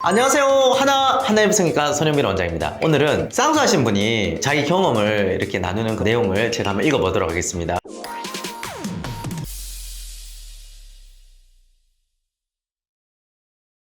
안녕하세요. 하나의부성기과 손영민 원장입니다. 오늘은 쌍수하신 분이 자기 경험을 이렇게 나누는 그 내용을 제가 한번 읽어보도록 하겠습니다.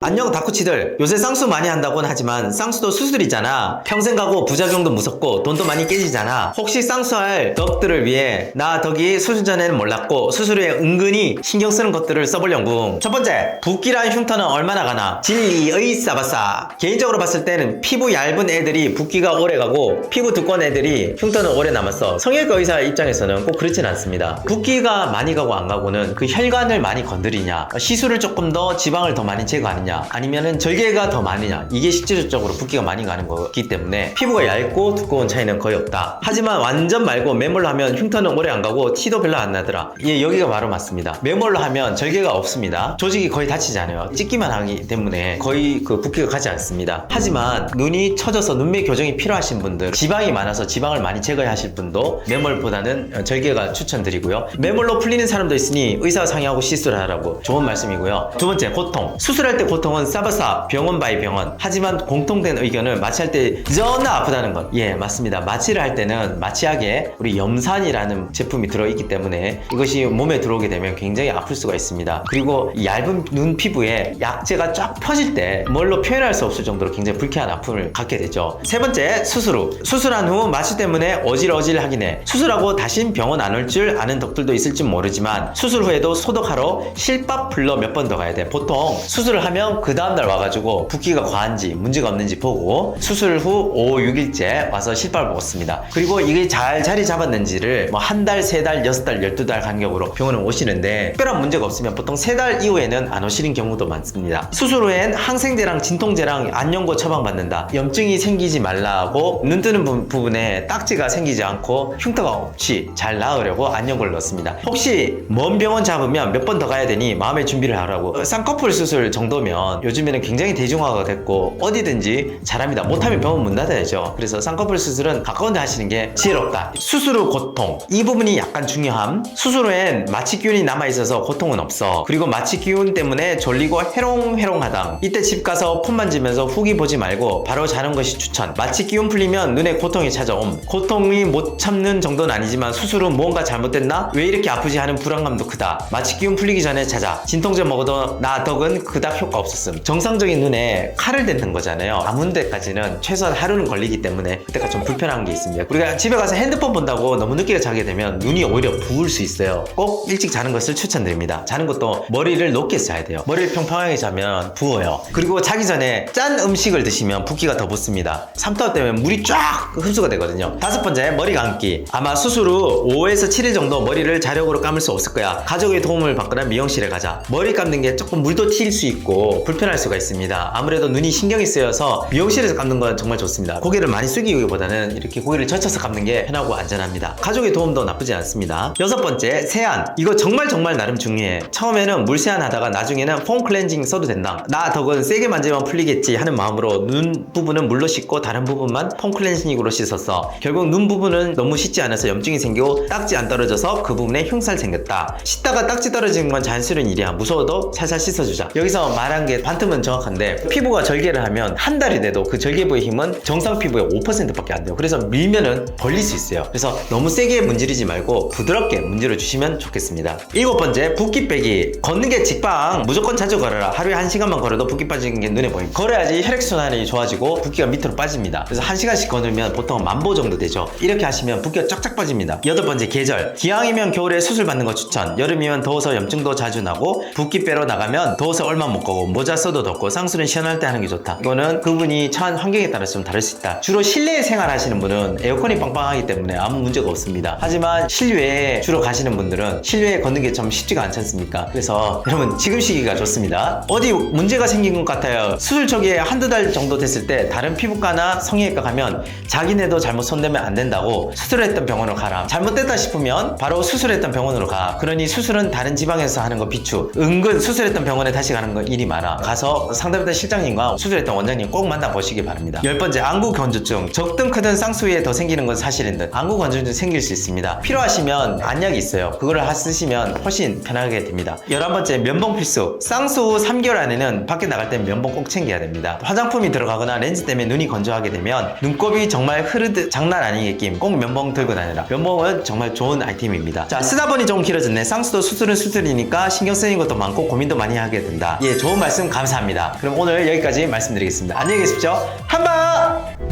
안녕 닭코치들, 요새 쌍수 많이 한다고는 하지만 쌍수도 수술이잖아. 평생 가고 부작용도 무섭고 돈도 많이 깨지잖아. 혹시 쌍수할 덕들을 위해 나 덕이 수술 전에는 몰랐고 수술 후에 은근히 신경 쓰는 것들을 써보려고. 첫 번째, 붓기랑 흉터는 얼마나 가나? 진리의 싸바싸. 개인적으로 봤을 때는 피부 얇은 애들이 붓기가 오래 가고 피부 두꺼운 애들이 흉터는 오래 남았어. 성형외과 의사 입장에서는 꼭 그렇진 않습니다. 붓기가 많이 가고 안 가고는 그 혈관을 많이 건드리냐, 시술을 조금 더 지방을 더 많이 제거하느냐, 아니면은 절개가 더 많으냐, 이게 실질적으로 붓기가 많이 가는 거기 때문에 피부가 얇고 두꺼운 차이는 거의 없다. 하지만 완전 말고 매몰로 하면 흉터는 오래 안 가고 티도 별로 안 나더라. 예, 여기가 바로 맞습니다. 매몰로 하면 절개가 없습니다. 조직이 거의 다치지 않아요. 찍기만 하기 때문에 거의 그 붓기가 가지 않습니다. 하지만 눈이 처져서 눈매 교정이 필요하신 분들, 지방이 많아서 지방을 많이 제거해야 하실 분도 매몰보다는 절개가 추천드리고요. 매몰로 풀리는 사람도 있으니 의사 상의하고 시술하라고 좋은 말씀이고요. 두 번째, 고통. 수술할 때 고통은 싸바싸 병원 바이 병원. 하지만 공통된 의견은 마취할 때 존나 아프다는 것. 예, 맞습니다. 마취를 할 때는 마취약에 우리 염산이라는 제품이 들어있기 때문에 이것이 몸에 들어오게 되면 굉장히 아플 수가 있습니다. 그리고 얇은 눈 피부에 약재가 쫙 퍼질 때 뭘로 표현할 수 없을 정도로 굉장히 불쾌한 아픔을 갖게 되죠. 세 번째, 수술 후. 수술한 후 마취 때문에 어질어질하긴 해. 수술하고 다신 병원 안 올 줄 아는 덕들도 있을지 모르지만 수술 후에도 소독하러 실밥 불러 몇 번 더 가야 돼. 보통 수술을 하면 그 다음날 와가지고 붓기가 과한지 문제가 없는지 보고 수술 후 5, 6일째 와서 실밥을 먹었습니다. 그리고 이게 잘 자리 잡았는지를 뭐 한 달, 세 달, 6달, 12달 간격으로 병원에 오시는데 특별한 문제가 없으면 보통 3달 이후에는 안 오시는 경우도 많습니다. 수술 후엔 항생제랑 진통제랑 안연고 처방받는다. 염증이 생기지 말라고 눈 뜨는 부분에 딱지가 생기지 않고 흉터가 없이 잘 나으려고 안연고를 넣습니다. 혹시 먼 병원 잡으면 몇 번 더 가야 되니 마음의 준비를 하라고. 쌍꺼풀 수술 정도면 요즘에는 굉장히 대중화가 됐고 어디든지 잘합니다. 못하면 병원 문 닫아야죠. 그래서 쌍꺼풀 수술은 가까운 데 하시는 게 지혜롭다. 수술 후 고통, 이 부분이 약간 중요함. 수술 후엔 마취 기운이 남아있어서 고통은 없어. 그리고 마취 기운 때문에 졸리고 해롱해롱하다. 이때 집 가서 폰 만지면서 후기 보지 말고 바로 자는 것이 추천. 마취 기운 풀리면 눈에 고통이 찾아옴. 고통이 못 참는 정도는 아니지만 수술 후 뭔가 잘못됐나? 왜 이렇게 아프지 하는 불안감도 크다. 마취 기운 풀리기 전에 자자. 진통제 먹어도 나 덕은 그닥 효과 없었음. 정상적인 눈에 칼을 댄는 거잖아요. 아무 데까지는 최소한 하루는 걸리기 때문에 그때가 좀 불편한 게 있습니다. 우리가 집에 가서 핸드폰 본다고 너무 늦게 자게 되면 눈이 오히려 부을 수 있어요. 꼭 일찍 자는 것을 추천드립니다. 자는 것도 머리를 높게 써야 돼요. 머리를 평평하게 자면 부어요. 그리고 자기 전에 짠 음식을 드시면 붓기가 더 붙습니다. 삼투압 때문에 물이 쫙 흡수가 되거든요. 다섯 번째, 머리 감기. 아마 수술 후 5에서 7일 정도 머리를 자력으로 감을 수 없을 거야. 가족의 도움을 받거나 미용실에 가자. 머리 감는 게 조금 물도 튈 수 있고 불편할 수가 있습니다. 아무래도 눈이 신경이 쓰여서 미용실에서 감는 건 정말 좋습니다. 고개를 많이 숙이기보다는 이렇게 고개를 젖혀서 감는 게 편하고 안전합니다. 가족의 도움도 나쁘지 않습니다. 여섯 번째, 세안. 이거 정말 나름 중요해. 처음에는 물 세안 하다가 나중에는 폼 클렌징 써도 된다. 나 덕은 세게 만지면 풀리겠지 하는 마음으로 눈 부분은 물로 씻고 다른 부분만 폼 클렌징으로 씻었어. 결국 눈 부분은 너무 씻지 않아서 염증이 생기고 딱지 안 떨어져서 그 부분에 흉살 생겼다. 씻다가 딱지 떨어지는 건 자연스러운 일이야. 무서워도 살살 씻어주자. 여기서 말한 게 반틈은 정확한데 피부가 절개를 하면 한 달이 돼도 그 절개부의 힘은 정상 피부의 5%밖에 안 돼요. 그래서 밀면은 벌릴 수 있어요. 그래서 너무 세게 문지르지 말고 부드럽게 문지러 주시면 좋겠습니다. 일곱 번째, 붓기 빼기. 걷는 게 직방. 무조건 자주 걸어라. 하루에 1시간만 걸어도 붓기 빠지는 게 눈에 보입니다. 걸어야지 혈액순환이 좋아지고 붓기가 밑으로 빠집니다. 그래서 1시간씩 걸으면 보통 10,000보 정도 되죠. 이렇게 하시면 붓기가 쫙쫙 빠집니다. 여덟 번째, 계절. 기왕이면 겨울에 수술 받는 거 추천. 여름이면 더워서 염증도 자주 나고 붓기 빼러 나가면 더워서 얼마 못 가고 모자 써도 덥고 쌍수는 시원할 때 하는 게 좋다. 이거는 그분이 처한 환경에 따라서 좀 다를 수 있다. 주로 실내에 생활하시는 분은 에어컨이 빵빵하기 때문에 아무 문제가 없습니다. 하지만 실외에 주로 가시는 분들은 실외에 걷는 게 좀 쉽지가 않지 않습니까? 그래서 여러분 지금 시기가 좋습니다. 어디 문제가 생긴 것 같아요. 수술 초기에 한두 달 정도 됐을 때 다른 피부과나 성형외과 가면 자기네도 잘못 손대면 안 된다고 수술했던 병원으로 가라. 잘못됐다 싶으면 바로 수술했던 병원으로 가. 그러니 수술은 다른 지방에서 하는 거 비추. 은근 수술했던 병원에 다시 가는 거 일이 많아. 많아. 가서 상담했던 실장님과 수술했던 원장님 꼭 만나보시기 바랍니다. 10번째, 안구 건조증. 적든 크든 쌍수에 더 생기는 건 사실인 듯 안구 건조증 생길 수 있습니다. 필요하시면 안약이 있어요. 그거를 쓰시면 훨씬 편하게 됩니다. 11번째, 면봉 필수. 쌍수 후 3개월 안에는 밖에 나갈 때 면봉 꼭 챙겨야 됩니다. 화장품이 들어가거나 렌즈 때문에 눈이 건조하게 되면 눈곱이 정말 흐르듯 장난 아니게 낌. 꼭 면봉 들고 다니라. 면봉은 정말 좋은 아이템입니다. 자, 쓰다 보니 좀 길어졌네. 쌍수도 수술은 수술이니까 신경 쓰이는 것도 많고 고민도 많이 하게 된다. 예, 좋은 말씀 감사합니다. 그럼 오늘 여기까지 말씀드리겠습니다. 안녕히 계십시오. 한방!